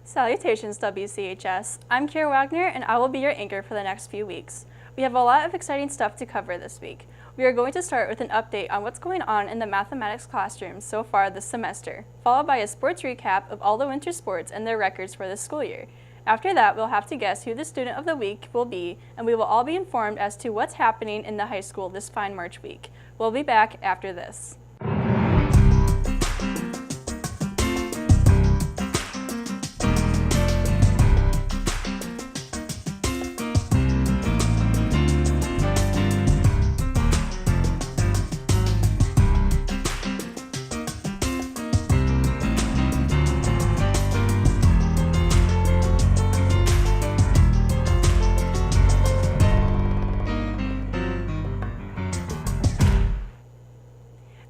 Salutations, WCHS. I'm Kira Wagner, and I will be your anchor for the next few weeks. We have a lot of exciting stuff to cover this week. We are going to start with an update on what's going on in the mathematics classrooms so far this semester, followed by a sports recap of all the winter sports and their records for this school year. After that, we'll have to guess who the student of the week will be, and we will all be informed as to what's happening in the high school this fine March week. We'll be back after this.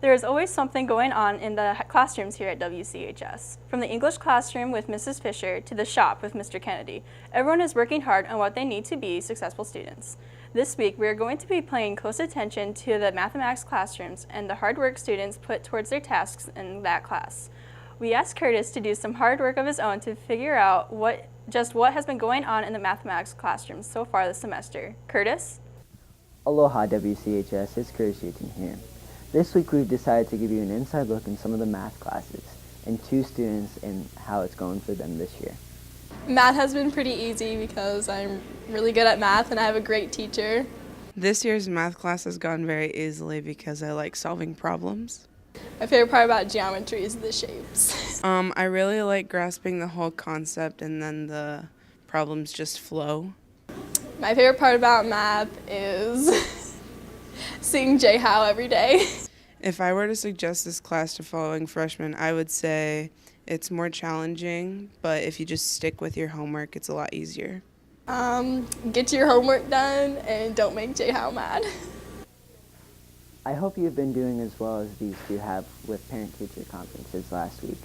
There is always something going on in the classrooms here at WCHS. From the English classroom with Mrs. Fisher to the shop with Mr. Kennedy, everyone is working hard on what they need to be successful students. This week, we are going to be paying close attention to the mathematics classrooms and the hard work students put towards their tasks in that class. We asked Curtis to do some hard work of his own to figure out what has been going on in the mathematics classrooms so far this semester. Curtis? Aloha WCHS, it's Curtis Newton here. This week we've decided to give you an inside look in some of the math classes and two students and how it's going for them this year. Math has been pretty easy because I'm really good at math and I have a great teacher. This year's math class has gone very easily because I like solving problems. My favorite part about geometry is the shapes. I really like grasping the whole concept and then the problems just flow. My favorite part about math is seeing Jay Howe every day. If I were to suggest this class to following freshmen, I would say it's more challenging, but if you just stick with your homework, it's a lot easier. Get your homework done and don't make Jay Howe mad. I hope you've been doing as well as these two have with parent-teacher conferences last week.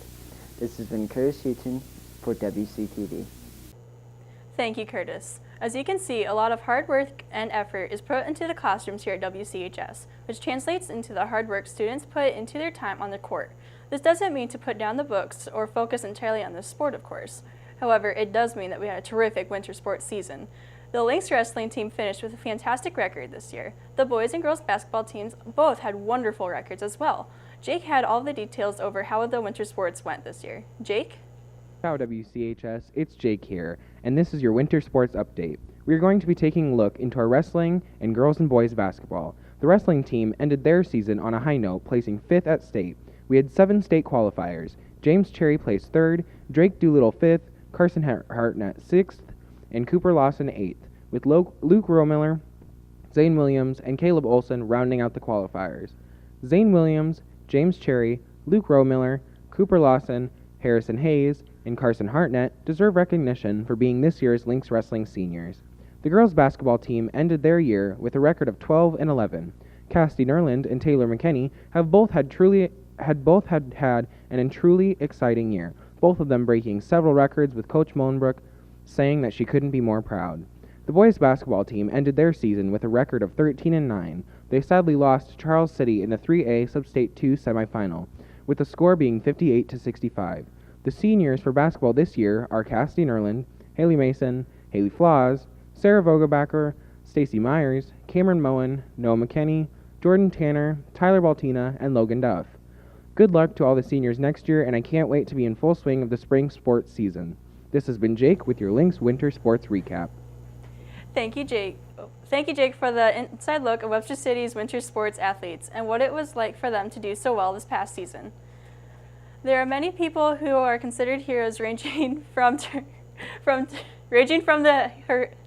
This has been Curtis Newton for WCTV. Thank you, Curtis. As you can see, a lot of hard work and effort is put into the classrooms here at WCHS, which translates into the hard work students put into their time on the court. This doesn't mean to put down the books or focus entirely on the sport, of course. However, it does mean that we had a terrific winter sports season. The Lynx wrestling team finished with a fantastic record this year. The boys and girls basketball teams both had wonderful records as well. Jake had all the details over how the winter sports went this year. Jake? Ciao WCHS, it's Jake here, and this is your winter sports update. We are going to be taking a look into our wrestling and girls and boys basketball. The wrestling team ended their season on a high note, placing 5th at state. We had 7 state qualifiers. James Cherry placed 3rd, Drake Doolittle 5th, Carson Hartnett 6th, and Cooper Lawson 8th, with Luke Romiller, Zane Williams, and Caleb Olson rounding out the qualifiers. Zane Williams, James Cherry, Luke Romiller, Cooper Lawson, Harrison Hayes, and Carson Hartnett deserve recognition for being this year's Lynx Wrestling seniors. The girls' basketball team ended their year with a record of 12-11. Cassidy Nerland and Taylor McKinney have both had an truly exciting year, both of them breaking several records, with Coach Moenbrook saying that she couldn't be more proud. The boys' basketball team ended their season with a record of 13-9. They sadly lost to Charles City in the 3A Sub-State 2 semifinal, with the score being 58-65. The seniors for basketball this year are Cassidy Nerland, Haley Mason, Haley Flaws, Sarah Vogelbacker, Stacy Myers, Cameron Moen, Noah McKinney, Jordan Tanner, Tyler Baltina, and Logan Duff. Good luck to all the seniors next year, and I can't wait to be in full swing of the spring sports season. This has been Jake with your Lynx Winter Sports Recap. Thank you, Jake. Thank you, Jake, for the inside look at Webster City's winter sports athletes and what it was like for them to do so well this past season. There are many people who are considered heroes, ranging from the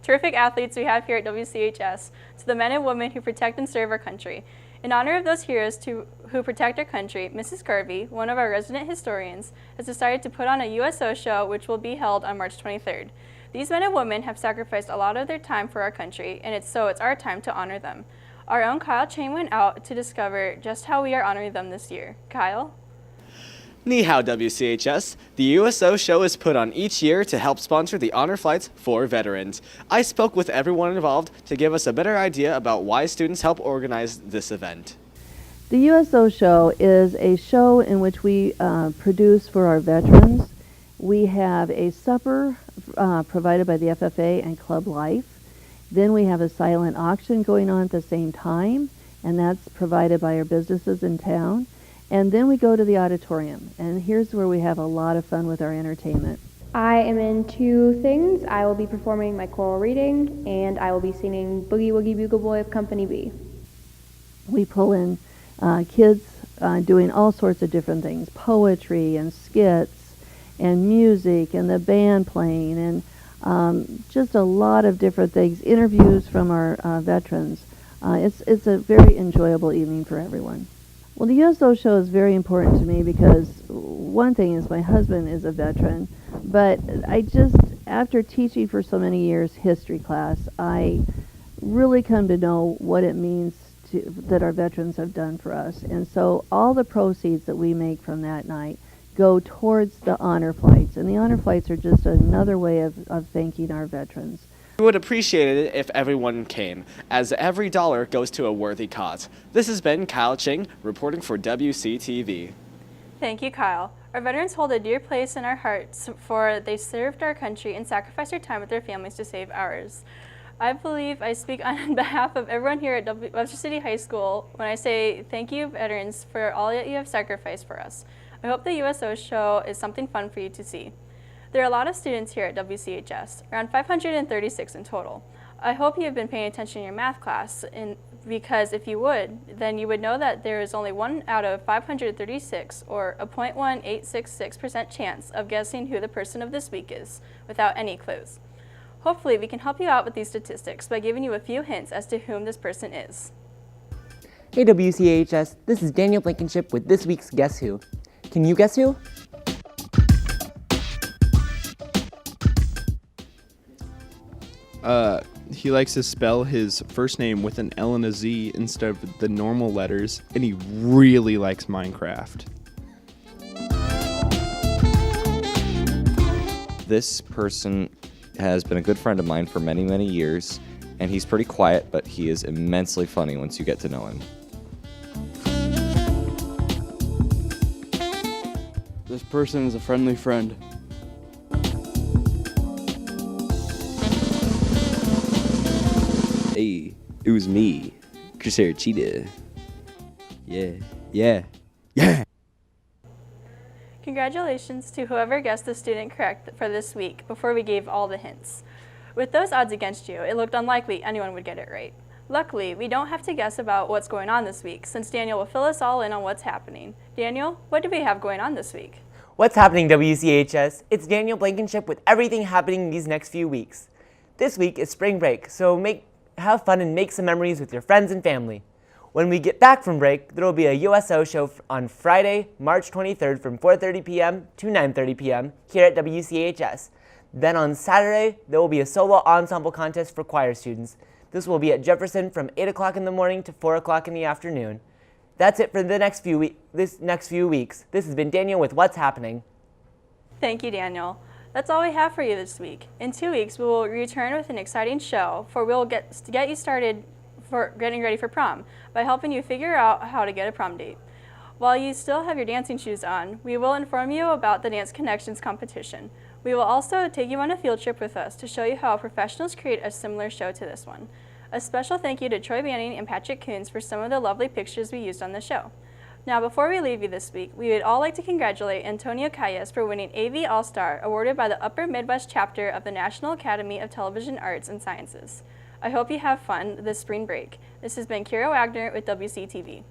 terrific athletes we have here at WCHS to the men and women who protect and serve our country. In honor of those heroes who protect our country, Mrs. Garvey, one of our resident historians, has decided to put on a USO show, which will be held on March 23rd. These men and women have sacrificed a lot of their time for our country, and it's our time to honor them. Our own Kyle Chang went out to discover just how we are honoring them this year. Kyle? Ni hao, WCHS. The USO Show is put on each year to help sponsor the honor flights for veterans. I spoke with everyone involved to give us a better idea about why students help organize this event. The USO Show is a show in which we produce for our veterans. We have a supper provided by the FFA and Club Life. Then we have a silent auction going on at the same time, and that's provided by our businesses in town. And then we go to the auditorium, and here's where we have a lot of fun with our entertainment. I am in two things. I will be performing my choral reading, and I will be singing Boogie Woogie Bugle Boy of Company B. We pull in kids doing all sorts of different things, poetry and skits and music and the band playing and just a lot of different things, interviews from our veterans. It's a very enjoyable evening for everyone. Well, the USO Show is very important to me because one thing is my husband is a veteran, but after teaching for so many years history class, I really come to know what it means that our veterans have done for us. And so all the proceeds that we make from that night go towards the honor flights. And the honor flights are just another way of thanking our veterans. We would appreciate it if everyone came, as every dollar goes to a worthy cause. This has been Kyle Ching reporting for Wctv. Thank you, Kyle. Our veterans hold a dear place in our hearts, for they served our country and sacrificed their time with their families to save ours. I believe I speak on behalf of everyone here at Webster City High School when I say thank you, veterans, for all that you have sacrificed for us. I hope the USO Show is something fun for you to see. There are a lot of students here at WCHS, around 536 in total. I hope you have been paying attention in your math class, because if you would, then you would know that there is only 1 out of 536, or a 0.1866% chance of guessing who the person of this week is, without any clues. Hopefully, we can help you out with these statistics by giving you a few hints as to whom this person is. Hey WCHS, this is Daniel Blankenship with this week's Guess Who. Can you guess who? He likes to spell his first name with an L and a Z instead of the normal letters, and he really likes Minecraft. This person has been a good friend of mine for many, many years, and he's pretty quiet, but he is immensely funny once you get to know him. This person is a friendly friend. Hey, it was me, Crusader Cheetah. Yeah. Congratulations to whoever guessed the student correct for this week before we gave all the hints. With those odds against you, it looked unlikely anyone would get it right. Luckily, we don't have to guess about what's going on this week, since Daniel will fill us all in on what's happening. Daniel, what do we have going on this week? What's happening, WCHS? It's Daniel Blankenship with everything happening these next few weeks. This week is spring break, so have fun and make some memories with your friends and family. When we get back from break, there will be a USO show on Friday, March 23rd from 4:30 p.m. to 9:30 p.m. here at WCHS. Then on Saturday, there will be a solo ensemble contest for choir students. This will be at Jefferson from 8 o'clock in the morning to 4 o'clock in the afternoon. That's it for the next few weeks. This has been Daniel with What's Happening. Thank you, Daniel. That's all we have for you this week. In 2 weeks, we will return with an exciting show, for we'll get you started for getting ready for prom by helping you figure out how to get a prom date. While you still have your dancing shoes on, we will inform you about the Dance Connections competition. We will also take you on a field trip with us to show you how professionals create a similar show to this one. A special thank you to Troy Banning and Patrick Coons for some of the lovely pictures we used on the show. Now, before we leave you this week, we would all like to congratulate Antonio Calles for winning AV All-Star, awarded by the Upper Midwest chapter of the National Academy of Television Arts and Sciences. I hope you have fun this spring break. This has been Kira Wagner with WCTV.